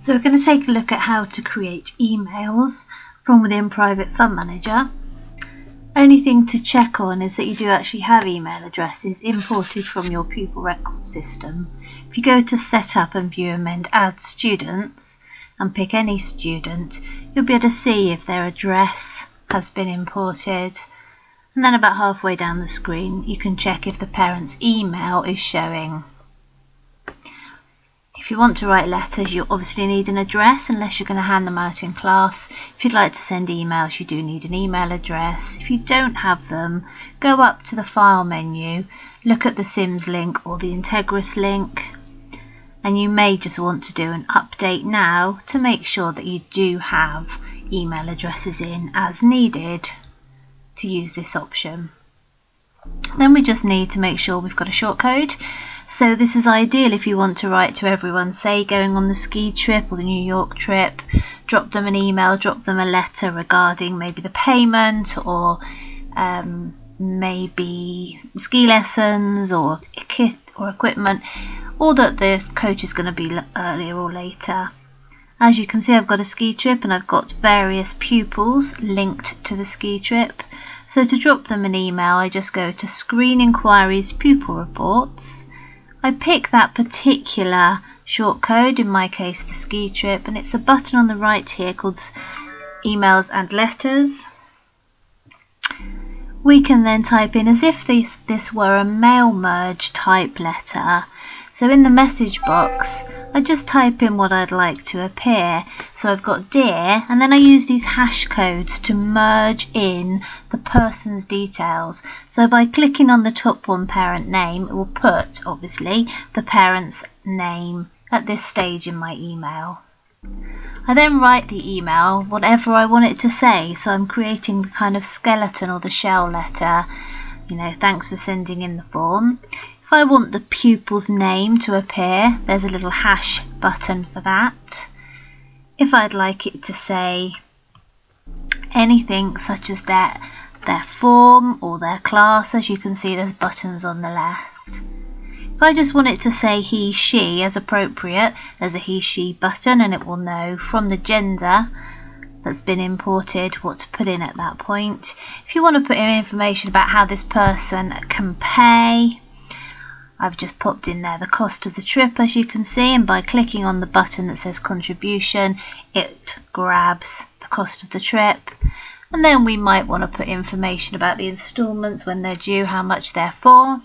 So we're going to take a look at how to create emails from within Private Fund Manager. Only thing to check on is that you do actually have email addresses imported from your pupil record system. If you go to Setup and View Amend Add Students and pick any student, you'll be able to see if their address has been imported. And then about halfway down the screen you can check if the parent's email is showing. If you want to write letters, you obviously need an address unless you're going to hand them out in class. If you'd like to send emails, you do need an email address. If you don't have them, go up to the File menu, look at the Sims link or the Integris link, and you may just want to do an update now to make sure that you do have email addresses in as needed to use this option. Then we just need to make sure we've got a shortcode. So this is ideal if you want to write to everyone, say going on the ski trip or the New York trip, drop them an email, drop them a letter regarding maybe the payment or maybe ski lessons or kit or equipment, or that the coach is going to be earlier or later. As you can see, I've got a ski trip and I've got various pupils linked to the ski trip. So to drop them an email, I just go to Screen Inquiries Pupil Reports. I pick that particular shortcode, in my case the ski trip, and it's a button on the right here called Emails and Letters. We can then type in as if this were a mail merge type letter. So in the message box, I just type in what I'd like to appear. So I've got Dear, and then I use these hash codes to merge in the person's details. So by clicking on the top one, parent name, it will put, obviously, the parent's name at this stage in my email. I then write the email, whatever I want it to say. So I'm creating the kind of skeleton or the shell letter. You know, thanks for sending in the form. If I want the pupil's name to appear, there's a little hash button for that. If I'd like it to say anything such as their form or their class, as you can see there's buttons on the left. If I just want it to say he, she as appropriate, there's a he, she button, and it will know from the gender that's been imported what to put in at that point. If you want to put in information about how this person can pay, I've just popped in there the cost of the trip, as you can see, and by clicking on the button that says contribution, it grabs the cost of the trip. And then we might want to put information about the instalments, when they're due, how much they're for.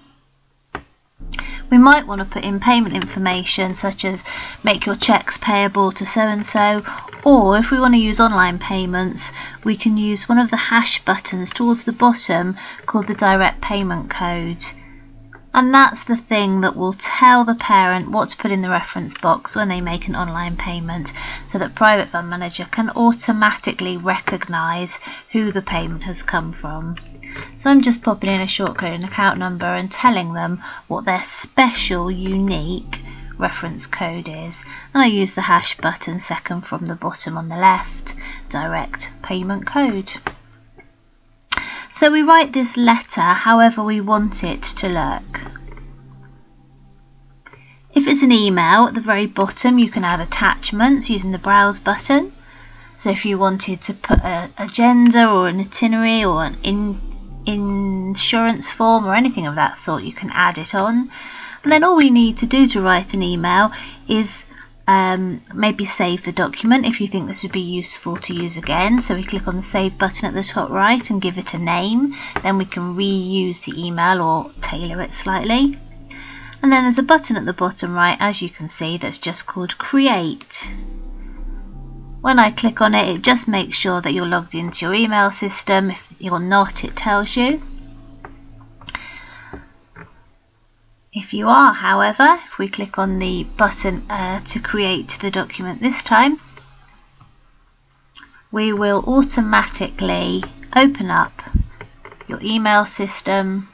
We might want to put in payment information such as make your checks payable to so and so, or if we want to use online payments, we can use one of the hash buttons towards the bottom called the direct payment code. And that's the thing that will tell the parent what to put in the reference box when they make an online payment, so that Private Fund Manager can automatically recognise who the payment has come from. So I'm just popping in a shortcode and account number and telling them what their special, unique reference code is. And I use the hash button second from the bottom on the left, direct payment code. So we write this letter however we want it to look. If it's an email, at the very bottom you can add attachments using the browse button. So if you wanted to put an agenda or an itinerary or an insurance form or anything of that sort, you can add it on. And then all we need to do to write an email is maybe save the document if you think this would be useful to use again. So we click on the save button at the top right and give it a name. Then we can reuse the email or tailor it slightly. And then there's a button at the bottom right, as you can see, that's just called create. When I click on it, it just makes sure that you're logged into your email system. If you're not, it tells you. If you are, however, if we click on the button to create the document this time, we will automatically open up your email system.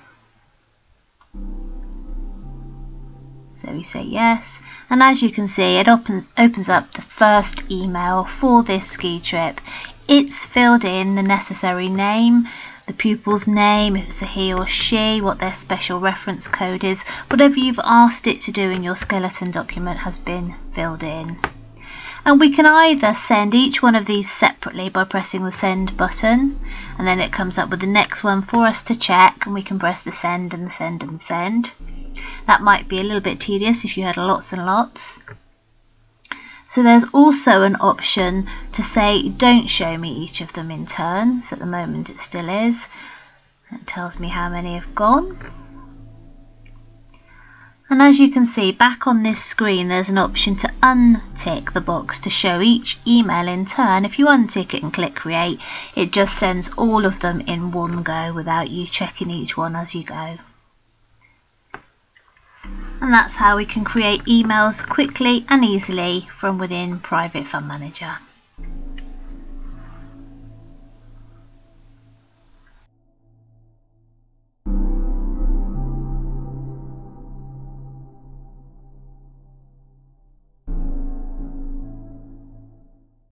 So we say yes, and as you can see, it opens up the first email for this ski trip. It's filled in the necessary name, the pupil's name, if it's a he or she, what their special reference code is. Whatever you've asked it to do in your skeleton document has been filled in. And we can either send each one of these separately by pressing the send button, and then it comes up with the next one for us to check, and we can press the send and the send and the send. That might be a little bit tedious if you had lots and lots. So there's also an option to say don't show me each of them in turn. So at the moment it still is. It tells me how many have gone. And as you can see, back on this screen there's an option to untick the box to show each email in turn. If you untick it and click create, it just sends all of them in one go without you checking each one as you go. And that's how we can create emails quickly and easily from within Private Fund Manager.